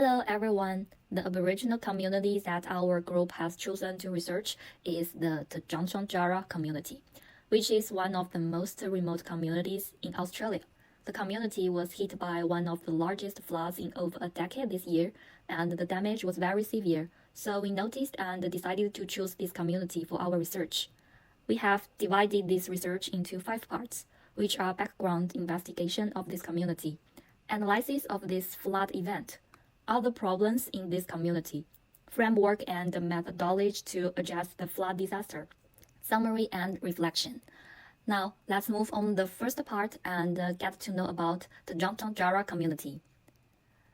Hello everyone. The Aboriginal community that our group has chosen to research is the z5526092jielin community, which is one of the most remote communities in Australia. The community was hit by one of the largest floods in over a decade this year, and the damage was very severe, so we noticed and decided to choose this community for our research. We have divided this research into 5 parts, which are background investigation of this community, analysis of this flood event, other problems in this community, framework and methodology to address the flood disaster, summary and reflection. Now, let's move on the first part and get to know about the z5526092jielin community.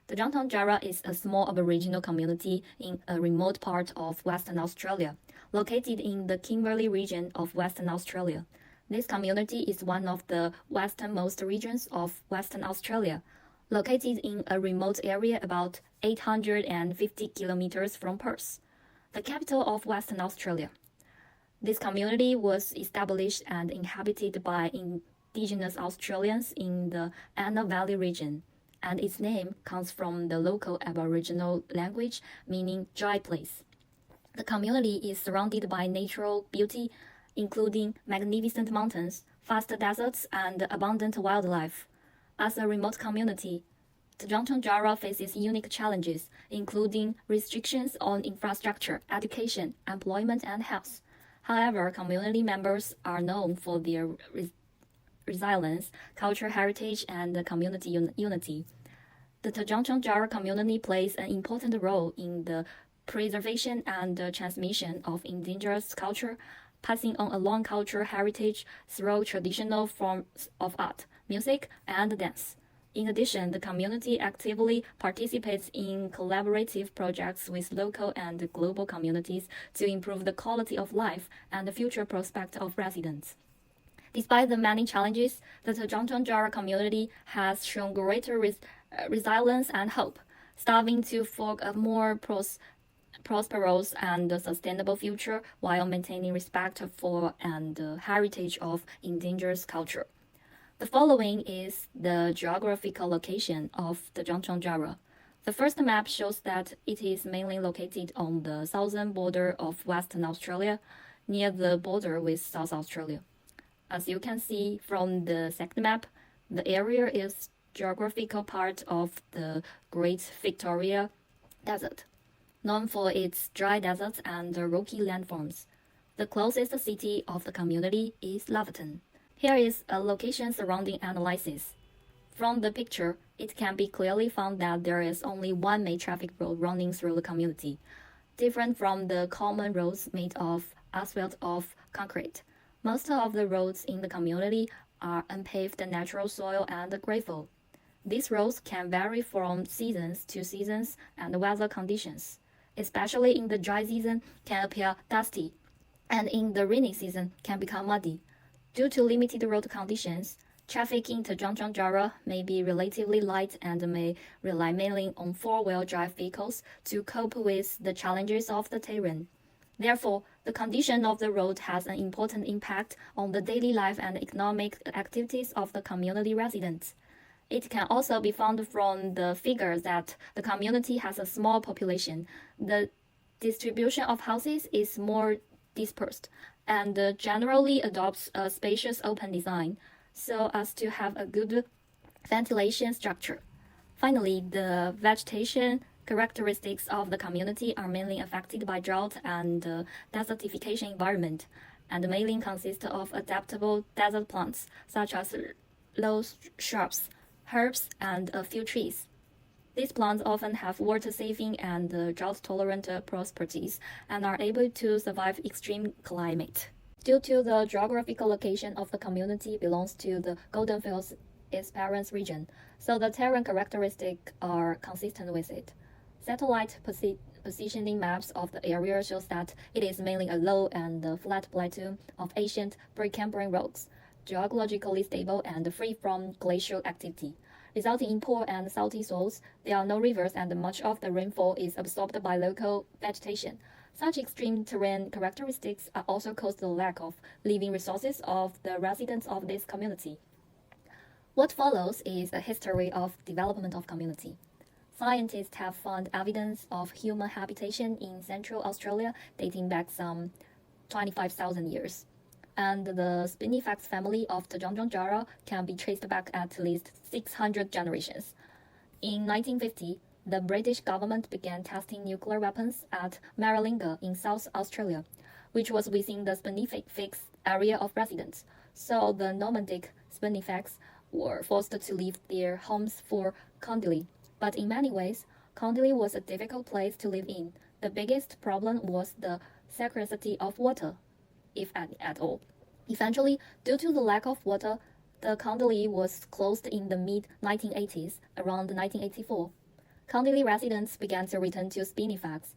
The z55260 is a small Aboriginal community in a remote part of Western Australia, located in the Kimberley region of Western Australia. This community is one of the westernmost regions of Western Australia, located in a remote area about 850 kilometers from Perth, the capital of Western Australia. This community was established and inhabited by Indigenous Australians in the Anna Valley region, and its name comes from the local Aboriginal language meaning dry place. The community is surrounded by natural beauty, including magnificent mountains, vast deserts, and abundant wildlife. As a remote community, the z55260 faces unique challenges, including restrictions on infrastructure, education, employment, and health. However, community members are known for their resilience, cultural heritage, and community unity. The z55260 community plays an important role in the preservation and transmission of indigenous culture, passing on a long cultural heritage through traditional forms of art, music, and dance. In addition, the community actively participates in collaborative projects with local and global communities to improve the quality of life and the future prospects of residents. Despite the many challenges, the z55260 community has shown greater resilience and hope, striving to forge a more prosperous and sustainable future while maintaining respect for and heritage of indigenous culture. The following is the geographical location of the z55260. The first map shows that it is mainly located on the southern border of Western Australia, near the border with South Australia. As you can see from the second map, the area is geographical part of the Great Victoria Desert, known for its dry deserts and rocky landforms. The closest city of the community is Laverton. Here is a location surrounding analysis. From the picture, it can be clearly found that there is only one main traffic road running through the community, different from the common roads made of asphalt or concrete. Most of the roads in the community are unpaved natural soil and gravel. These roads can vary from seasons to seasons and weather conditions, especially in the dry season can appear dusty, and in the rainy season can become muddy. Due to limited road conditions, traffic in the z55260 may be relatively light and may rely mainly on four-wheel drive vehicles to cope with the challenges of the terrain. Therefore, the condition of the road has an important impact on the daily life and economic activities of the community residents. It can also be found from the figure that the community has a small population. The distribution of houses is more dispersed and generally adopts a spacious open design so as to have a good ventilation structure. Finally, the vegetation characteristics of the community are mainly affected by drought and desertification environment, and mainly consist of adaptable desert plants such as low shrubs, herbs, and a few trees. These plants often have water-saving and drought-tolerant properties and are able to survive extreme climate. Due to the geographical location of the community belongs to the Goldfields Esperance region, so the terrain characteristics are consistent with it. Satellite positioning maps of the area shows that it is mainly a low and flat plateau of ancient Precambrian rocks, geologically stable and free from glacial activity. Resulting in poor and salty soils, there are no rivers and much of the rainfall is absorbed by local vegetation. Such extreme terrain characteristics are also caused the lack of living resources of the residents of this community. What follows is a history of development of community. Scientists have found evidence of human habitation in Central Australia dating back some 25,000 years. And the Spinifex family of the Zhangzhang can be traced back at least 600 generations. In 1950, the British government began testing nuclear weapons at Maralinga in South Australia, which was within the Spinifex area of residence. So the nomadic Spinifex were forced to leave their homes for Condili. But in many ways, Condili was a difficult place to live in. The biggest problem was the scarcity of water, if any at all. Eventually, due to the lack of water, the Condili was closed in the mid-1980s, around 1984. Condili residents began to return to Spinifex,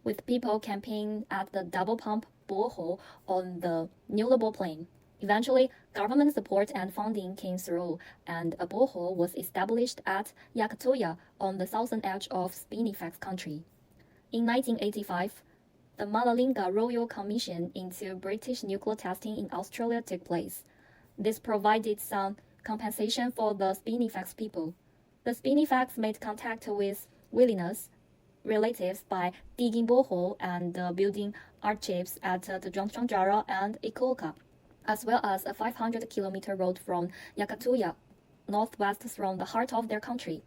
with people camping at the double-pump borehole on the Nullarbor Plain. Eventually, government support and funding came through, and a borehole was established at Yakatoya on the southern edge of Spinifex country. In 1985, the Maralinga Royal Commission into British nuclear testing in Australia took place. This provided some compensation for the Spinifex people. The Spinifex made contact with wilderness relatives by digging borehole and building archives at the Zhangzhang and Ikoka, as well as a 500-kilometer road from Yakatoya, northwest from the heart of their country.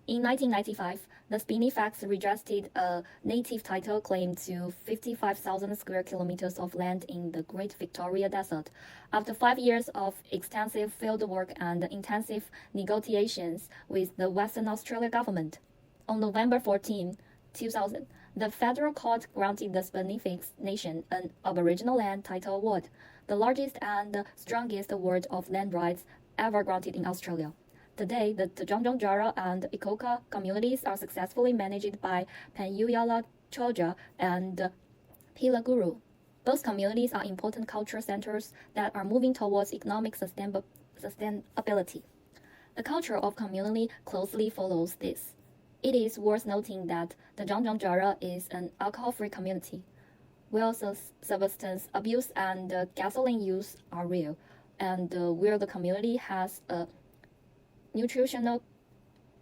In 1995, the Spinifex registered a native title claim to 55,000 square kilometers of land in the Great Victoria Desert, after 5 years of extensive fieldwork and intensive negotiations with the Western Australia government. On November 14, 2000, the federal court granted the Spinifex Nation an Aboriginal Land Title Award, the largest and strongest award of land rights ever granted in Australia. Today, the Zhangzhang and Ikoka communities are successfully managed by Panyuyala Choja and Pilaguru. Both communities are important cultural centers that are moving towards economic sustainability. The culture of community closely follows this. It is worth noting that the Zhangzhang is an alcohol-free community. Where substance abuse and gasoline use are real, and where the community has a nutritional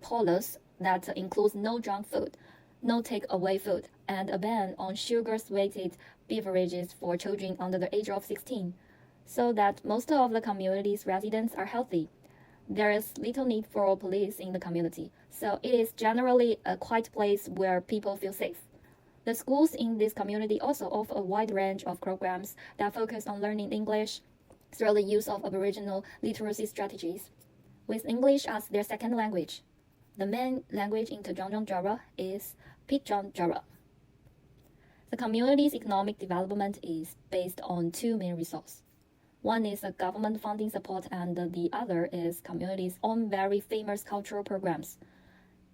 policy that includes no junk food, no take-away food, and a ban on sugar-sweetened beverages for children under the age of 16, so that most of the community's residents are healthy. There is little need for police in the community, so it is generally a quiet place where people feel safe. The schools in this community also offer a wide range of programs that focus on learning English through the use of Aboriginal literacy strategies, with English as their second language. The main language in the Zhangzhang is Pitjantjara. The community's economic development is based on two main resources. One is the government funding support, and the other is community's own very famous cultural programs.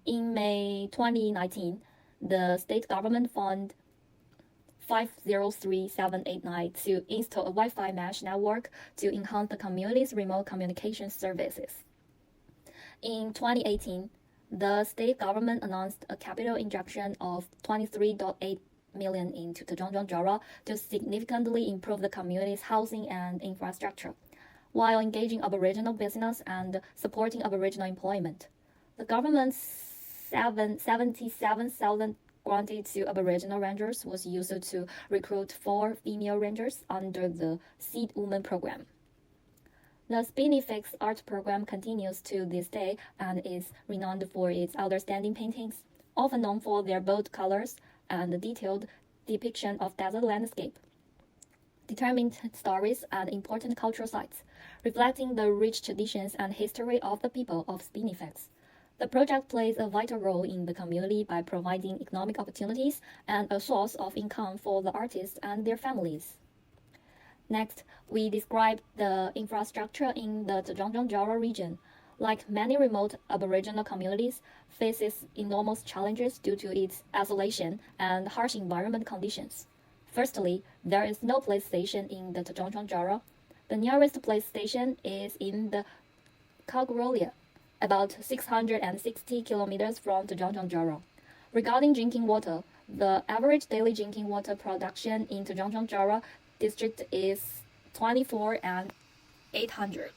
In May 2019, the state government funded 503,789 to install a Wi-Fi mesh network to enhance the community's remote communication services. In 2018, the state government announced a capital injection of 23.8 million into the Zhangzhang to significantly improve the community's housing and infrastructure, while engaging Aboriginal business and supporting Aboriginal employment. The government's 77,000 granted to Aboriginal rangers was used to recruit 4 female rangers under the Seed Woman program. The Spinifex art program continues to this day and is renowned for its outstanding paintings, often known for their bold colors and detailed depiction of desert landscape, determined stories and important cultural sites, reflecting the rich traditions and history of the people of Spinifex. The project plays a vital role in the community by providing economic opportunities and a source of income for the artists and their families. Next, we describe the infrastructure in the Zhangzhang region. Like many remote Aboriginal communities, faces enormous challenges due to its isolation and harsh environment conditions. Firstly, there is no police station in the Zhangzhang. The nearest police station is in the Kalgoorlie, about 660 kilometers from the Zhangzhang. Regarding drinking water, the average daily drinking water production in the Zhangzhang district is 24,800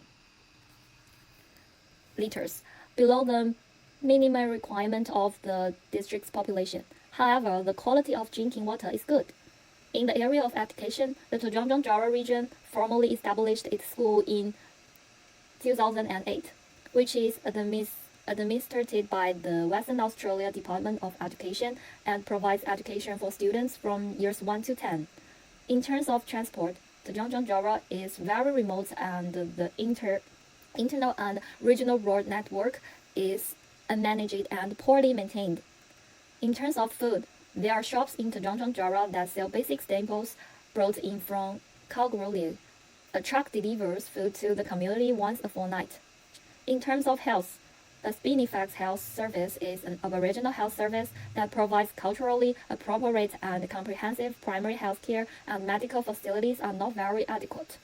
liters, below the minimum requirement of the district's population. However, the quality of drinking water is good. In the area of education, the Zhangjiang region formally established its school in 2008, which is administered by the Western Australia Department of Education and provides education for students from years 1 to 10. In terms of transport, the Zhangjiang is very remote and the internal and regional road network is unmanaged and poorly maintained. In terms of food, there are shops in Zhangjiang that sell basic staples brought in from Kalgoorlie. A truck delivers food to the community once a fortnight. In terms of health, the Spinifex Health Service is an Aboriginal health service that provides culturally appropriate and comprehensive primary health care, and medical facilities are not very adequate.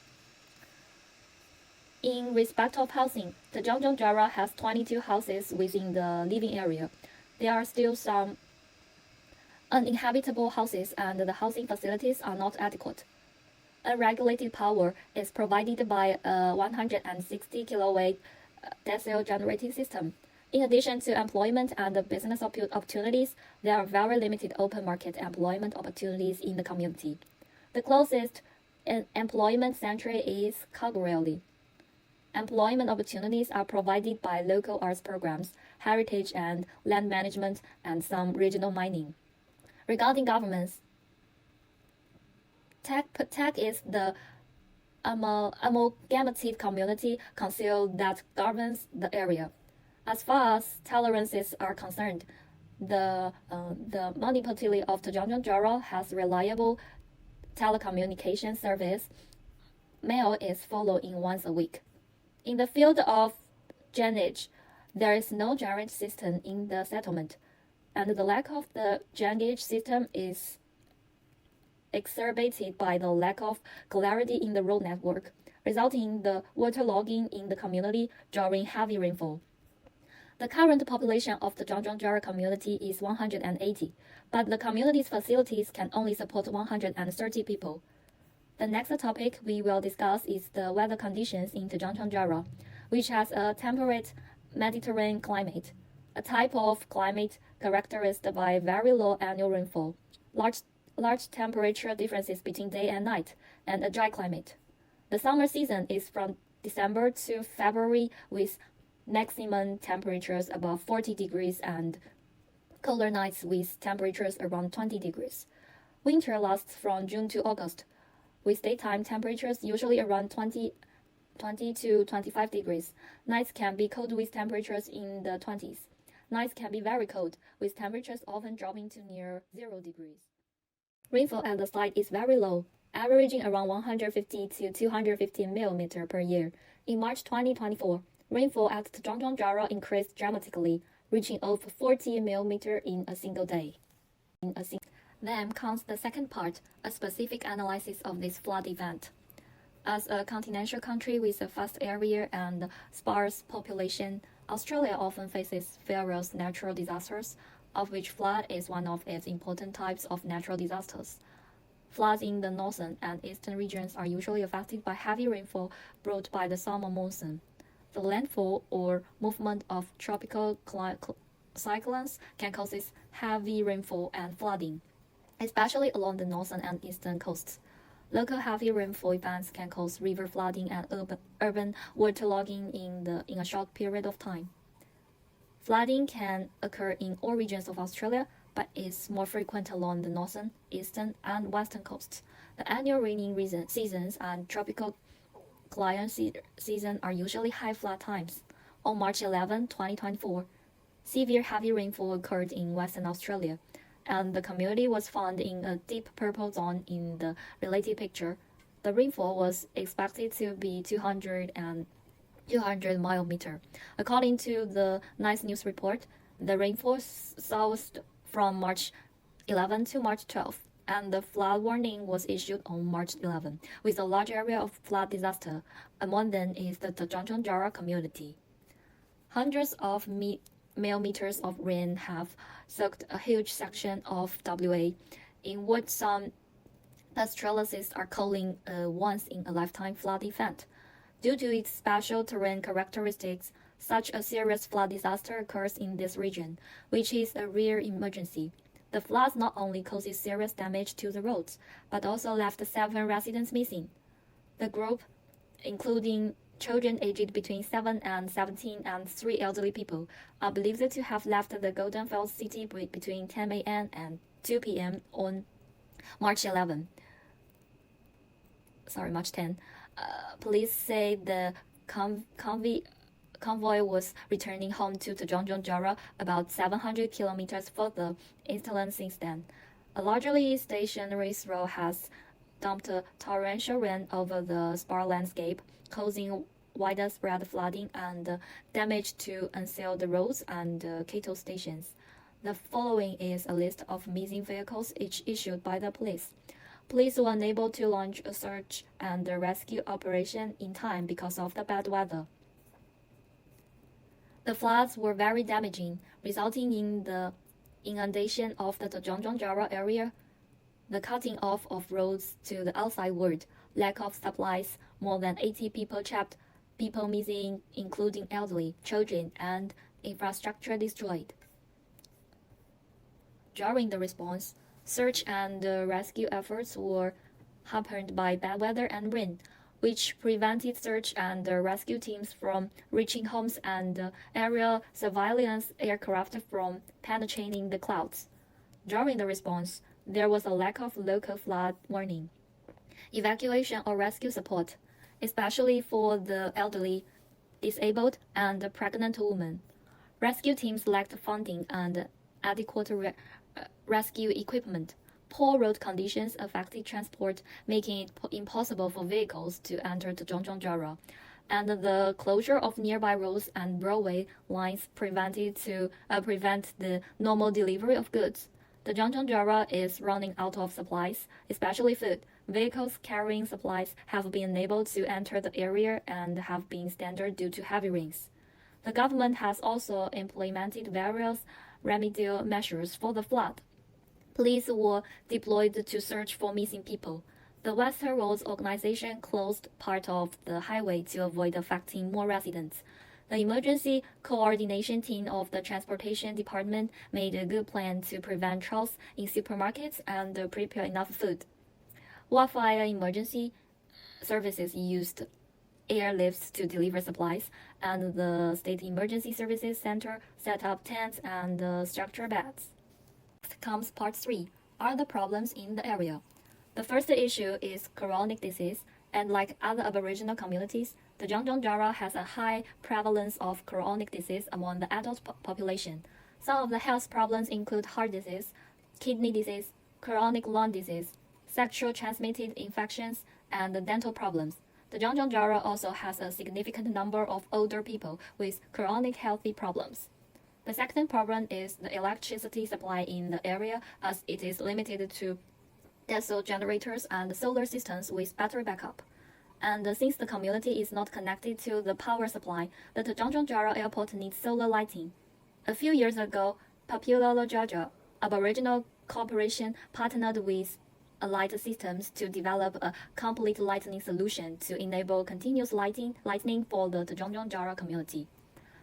In respect of housing, the Zhangjiang has 22 houses within the living area. There are still some uninhabitable houses and the housing facilities are not adequate. Unregulated power is provided by a 160 kilowatt diesel generating system. In addition to employment and business opportunities, there are very limited open market employment opportunities in the community. The closest employment center is Kalgoorlie. Employment opportunities are provided by local arts programs, heritage and land management, and some regional mining. Regarding governments, TAC is the amalgamated community council that governs the area. As far as tolerances are concerned, the municipality of Zhangjiang has reliable telecommunication service. Mail is followed in once a week. In the field of drainage, there is no drainage system in the settlement, and the lack of the drainage system is exacerbated by the lack of clarity in the road network, resulting in the waterlogging in the community during heavy rainfall. The current population of the Zhangjiang community is 180, but the community's facilities can only support 130 people. The next topic we will discuss is the weather conditions in Zhangjiang, which has a temperate Mediterranean climate, a type of climate characterized by very low annual rainfall, large temperature differences between day and night, and a dry climate. The summer season is from December to February with maximum temperatures above 40 degrees and colder nights with temperatures around 20 degrees. Winter lasts from June to August, with daytime temperatures usually around 20 to 25 degrees. Nights can be cold with temperatures in the 20s. Nights can be very cold, with temperatures often dropping to near 0 degrees. Rainfall at the site is very low, averaging around 150 to 250 mm per year. In March 2024, rainfall at Zhangjiang increased dramatically, reaching over 40 mm in a single day. Then comes the second part, a specific analysis of this flood event. As a continental country with a vast area and sparse population, Australia often faces various natural disasters, of which flood is one of its important types of natural disasters. Floods in the northern and eastern regions are usually affected by heavy rainfall brought by the summer monsoon. The landfall or movement of tropical cyclones can cause heavy rainfall and flooding, especially along the northern and eastern coasts. Local heavy rainfall events can cause river flooding and urban waterlogging in a short period of time. Flooding can occur in all regions of Australia, but is more frequent along the northern, eastern, and western coasts. The annual raining seasons and tropical climate season are usually high flood times. On March 11, 2024, severe heavy rainfall occurred in Western Australia, and the community was found in a deep purple zone in the related picture. The rainfall was expected to be 200 mm. According to the Nice News report, the rainfall soused from March 11 to March 12, and the flood warning was issued on March 11, with a large area of flood disaster. Among them is the Zhangjiang community. Hundreds of millimeters of rain have soaked a huge section of WA in what some pastoralists are calling a once-in-a-lifetime flood event. Due to its special terrain characteristics, such a serious flood disaster occurs in this region, which is a rare emergency. The floods not only caused serious damage to the roads, but also left 7 residents missing. The group, including children aged between 7 and 17 and 3 elderly people, are believed to have left the Golden Fields city between 10 a.m. and 2 p.m. on March 10. Police say the convoy was returning home to Zhiyijin about 700 kilometers further inland since then. A largely stationary road has dumped torrential rain over the sparse landscape, causing widespread flooding and damage to unsealed roads and cattle stations. The following is a list of missing vehicles each issued by the police. Police were unable to launch a search and rescue operation in time because of the bad weather. The floods were very damaging, resulting in the inundation of the Zhiyijin area, the cutting off of roads to the outside world, lack of supplies, more than 80 people trapped, people missing, including elderly, children, and infrastructure destroyed. During the response, search and rescue efforts were hampered by bad weather and rain, which prevented search and rescue teams from reaching homes and aerial surveillance aircraft from penetrating the clouds. During the response, there was a lack of local flood warning, evacuation or rescue support, especially for the elderly, disabled, and pregnant women. Rescue teams lacked funding and adequate rescue equipment. Poor road conditions affected transport, making it impossible for vehicles to enter the Zhiyijin, and the closure of nearby roads and railway lines prevent the normal delivery of goods. The Zhiyijin is running out of supplies, especially food. Vehicles carrying supplies have been unable to enter the area and have been stranded due to heavy rains. The government has also implemented various remedial measures for the flood. Police were deployed to search for missing people. The Western Roads Organization closed part of the highway to avoid affecting more residents. The emergency coordination team of the Transportation Department made a good plan to prevent troughs in supermarkets and prepare enough food. Wildfire emergency services used airlifts to deliver supplies, and the State Emergency Services Center set up tents and structure beds. Next comes part 3, are the problems in the area. The first issue is chronic disease, and like other Aboriginal communities, the Zhiyijin has a high prevalence of chronic disease among the adult population. Some of the health problems include heart disease, kidney disease, chronic lung disease, sexual transmitted infections, and dental problems. The Zhiyijin also has a significant number of older people with chronic health problems. The second problem is the electricity supply in the area, as it is limited to diesel generators and solar systems with battery backup. And since the community is not connected to the power supply, the Zhiyijin airport needs solar lighting. A few years ago, Papua Georgia Aboriginal Corporation partnered with Light Systems to develop a complete lighting solution to enable continuous lighting for the Zhiyijin community.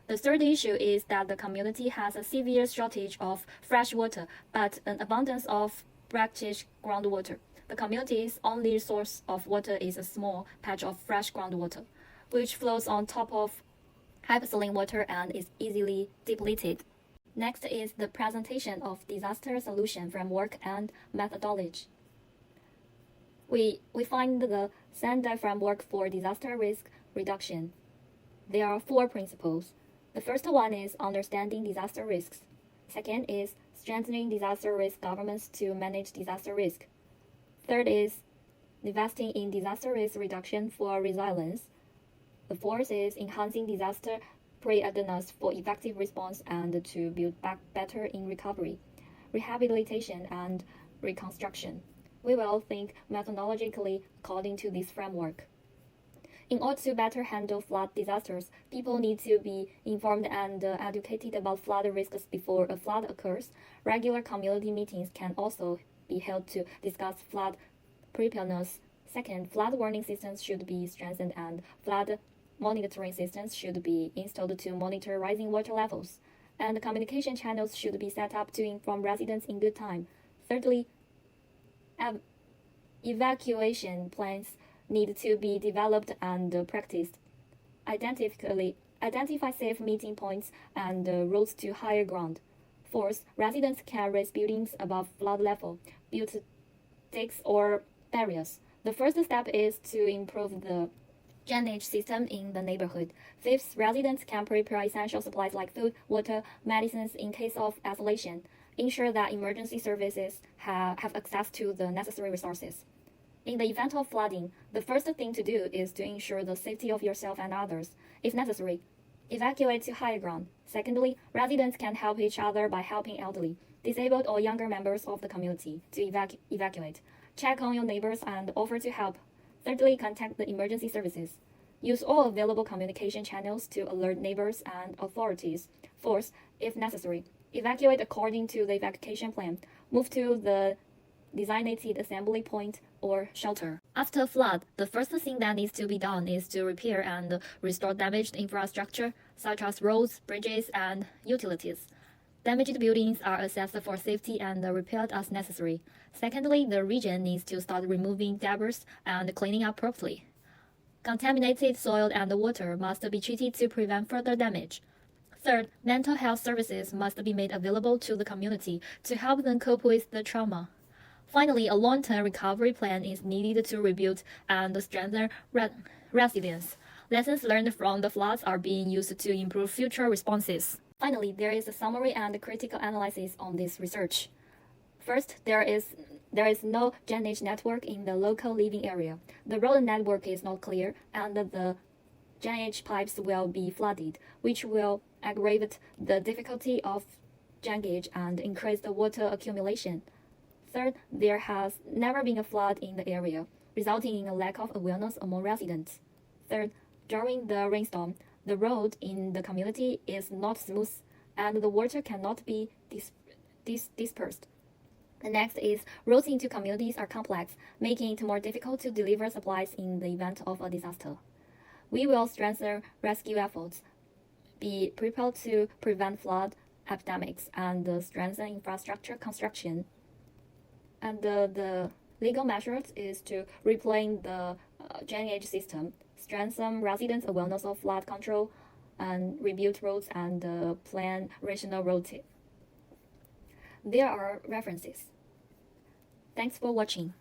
The third issue is that the community has a severe shortage of fresh water, but an abundance of brackish groundwater. The community's only source of water is a small patch of fresh groundwater, which flows on top of hypersaline water and is easily depleted. Next is the presentation of disaster solution framework and methodology. We find the Sendai framework for disaster risk reduction. There are 4 principles. The first one is understanding disaster risks. Second is strengthening disaster risk governance to manage disaster risk. Third is investing in disaster risk reduction for resilience. The fourth is enhancing disaster preparedness for effective response and to build back better in recovery, rehabilitation, and reconstruction. We will think methodologically according to this framework. In order to better handle flood disasters, people need to be informed and educated about flood risks before a flood occurs. Regular community meetings can also be held to discuss flood preparedness. Second, flood warning systems should be strengthened and flood monitoring systems should be installed to monitor rising water levels, and communication channels should be set up to inform residents in good time. Thirdly, evacuation plans need to be developed and practiced. Identify safe meeting points and routes to higher ground. Fourth, residents can raise buildings above flood level, build dikes or barriers. The first step is to improve the drainage system in the neighborhood. Fifth, residents can prepare essential supplies like food, water, medicines in case of isolation. Ensure that emergency services have access to the necessary resources. In the event of flooding, the first thing to do is to ensure the safety of yourself and others. If necessary, evacuate to higher ground. Secondly, residents can help each other by helping elderly, disabled or younger members of the community to evacuate. Check on your neighbors and offer to help. Thirdly, contact the emergency services. Use all available communication channels to alert neighbors and authorities. Fourth, if necessary, evacuate according to the evacuation plan. Move to the designated assembly point or shelter. After a flood, the first thing that needs to be done is to repair and restore damaged infrastructure, such as roads, bridges, and utilities. Damaged buildings are assessed for safety and repaired as necessary. Secondly, the region needs to start removing debris and cleaning up properly. Contaminated soil and water must be treated to prevent further damage. Third, mental health services must be made available to the community to help them cope with the trauma. Finally, a long-term recovery plan is needed to rebuild and strengthen resilience. Lessons learned from the floods are being used to improve future responses. Finally, there is a summary and critical analysis on this research. First, there is no drainage network in the local living area. The road network is not clear, and the drainage pipes will be flooded, which will aggravate the difficulty of drainage and increase the water accumulation. Third, there has never been a flood in the area, resulting in a lack of awareness among residents. Third, during the rainstorm, the road in the community is not smooth, and the water cannot be dispersed. The next is roads into communities are complex, making it more difficult to deliver supplies in the event of a disaster. We will strengthen rescue efforts, be prepared to prevent flood epidemics, and strengthen infrastructure construction. And the legal measures is to replan the drainage system, strengthen residents' awareness of flood control, and rebuild roads and plan rational route. There are references. Thanks for watching.